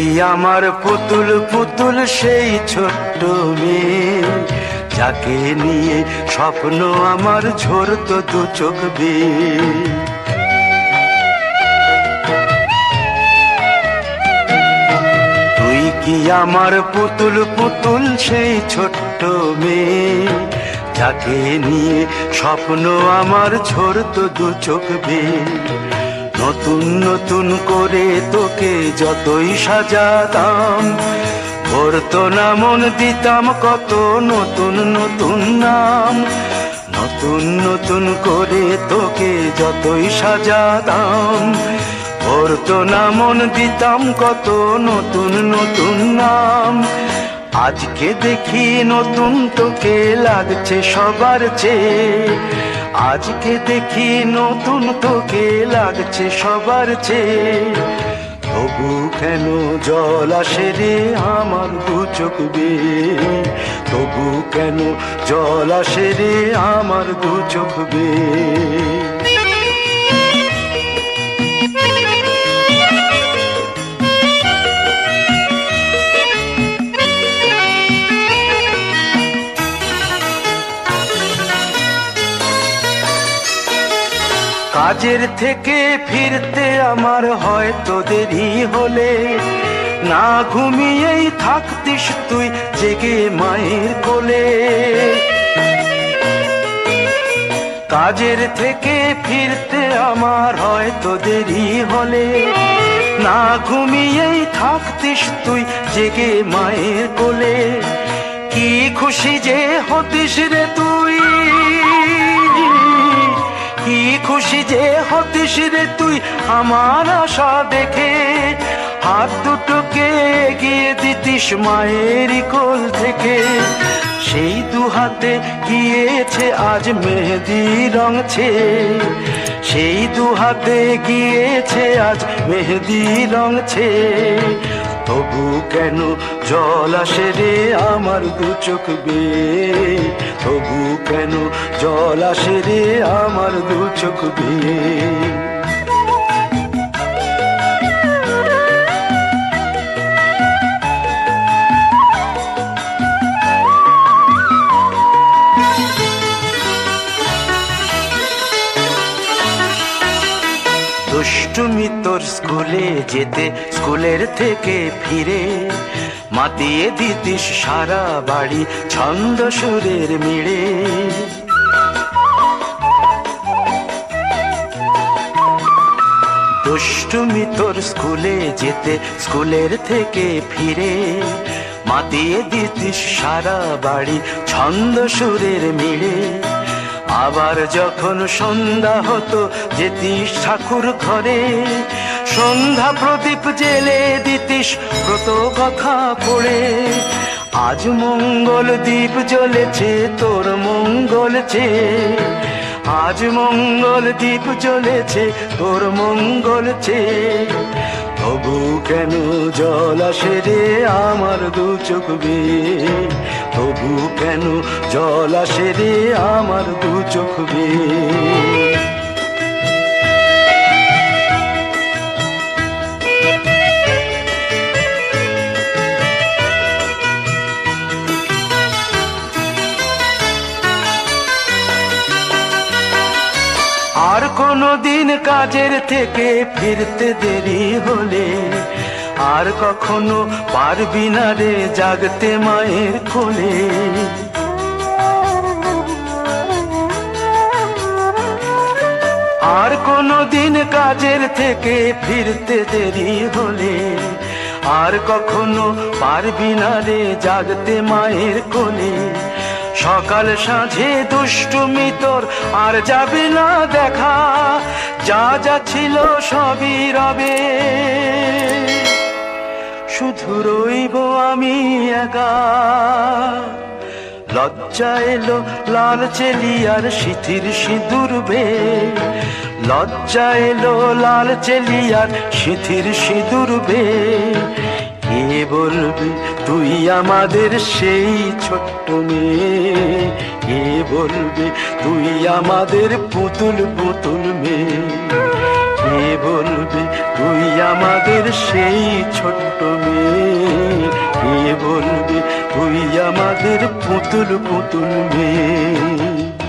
কি আমার পুতুল পুতুল সেই ছোট্ট মেয়ে, যাকে নিয়ে স্বপ্ন আমার ঝরতো দু চোখ বেয়ে। তুই কি আমার পুতুল পুতুল সেই ছোট্ট মেয়ে, যাকে নিয়ে স্বপ্ন আমার ঝরতো দু চোখ বেয়ে। নতুন নতুন করে তোকে যতই সাজাতাম, ভরতো না মন, দিতাম কত নতুন নতুন নাম। নতুন নতুন করে তোকে যতই সাজাতাম, ভরতো না মন, দিতাম কত নতুন নতুন নাম। আজকে দেখি নতুন তোকে লাগছে সবার চেয়ে, আজকে দেখি নতুন তোকে লাগছে সবার চেয়ে। তবু কেন জল আসে রে আমার দু চোখ বেয়ে, তবু কেন জল আসে রে আমার দু চোখ বেয়ে। কাজের থেকে ফিরতে আমার হয়তো দেরি হলে, না ঘুমিয়েই থাকতিস তুই জেগে মায়ের কোলে। কাজের থেকে ফিরতে আমার হয়তো দেরি হলে, না ঘুমিয়েই থাকতিস তুই জেগে মায়ের কোলে। কি খুশি যে হতিস রে তুই, কি খুশি যে হতিস রে তুই আমার আশা দেখে। হাত দুটোকে এগিয়ে দিতিস মায়ের কোল থেকে, সেই দু হাতে গিয়েছে আজ মেহেদি রং ছেয়ে। সেই দু হাতে গিয়েছে আজ মেহেদি রং ছেয়ে। তবু কেন জল আসে রে আমার দু চোখ বেয়ে, তবু কেন জল আসে রে আমার দু চোখ বেয়ে। দুষ্টুমি তোর স্কুলে যেতে, স্কুলের থেকে ফিরে মাতিয়ে দিতিস সারা বাড়ি ছন্দ সুরের মিড়ে। দুষ্টুমি তোর স্কুলে যেতে, স্কুলের থেকে ফিরে মাতিয়ে দিতিস সারা বাড়ি ছন্দ সুরের মিড়ে। আবার যখন সন্ধ্যা হতো যেতিস ঠাকুর ঘরে, সন্ধ্যা প্রদীপ জেলে দিতিস ব্রত কথা পড়ে। আজ মঙ্গল দ্বীপ জ্বলেছে তোর মঙ্গল চেয়ে, আজ মঙ্গল দ্বীপ জ্বলেছে তোর মঙ্গল চেয়ে। তবু কেন জল আসে রে আমার দু চোখ বেয়ে, তবু কেন জল আসে রে আমার দু চোখ বেয়ে। আর কোনো দিন কাজের থেকে ফিরতে দেরি হলে, আর কখনো পারবি না রে জাগতে মায়ের কোলে। আর কোনো দিন কাজের থেকে ফিরতে দেরি হলে, আর কখনো পারবি না রে জাগতে মায়ের কোলে। সকাল সাঁঝে দুষ্টুমি তোর আর যাবে না দেখা, যা যা ছিল সবই রবে, শুধু রইব আমি একা। লজ্জা এলো লাল চেলিয়ার সিথির সিঁদুর বেয়ে, লজ্জা এলো লাল চেলিয়ার সিথির সিঁদুর বেয়ে। কে বলবে তুই আমাদের সেই ছোট্ট মেয়ে, কে বলবে তুই আমাদের পুতুল পুতুল মেয়ে, কে বলবে তুই আমাদের সেই ছোট্ট মেয়ে, কে বলবে তুই আমাদের পুতুল পুতুল মেয়ে।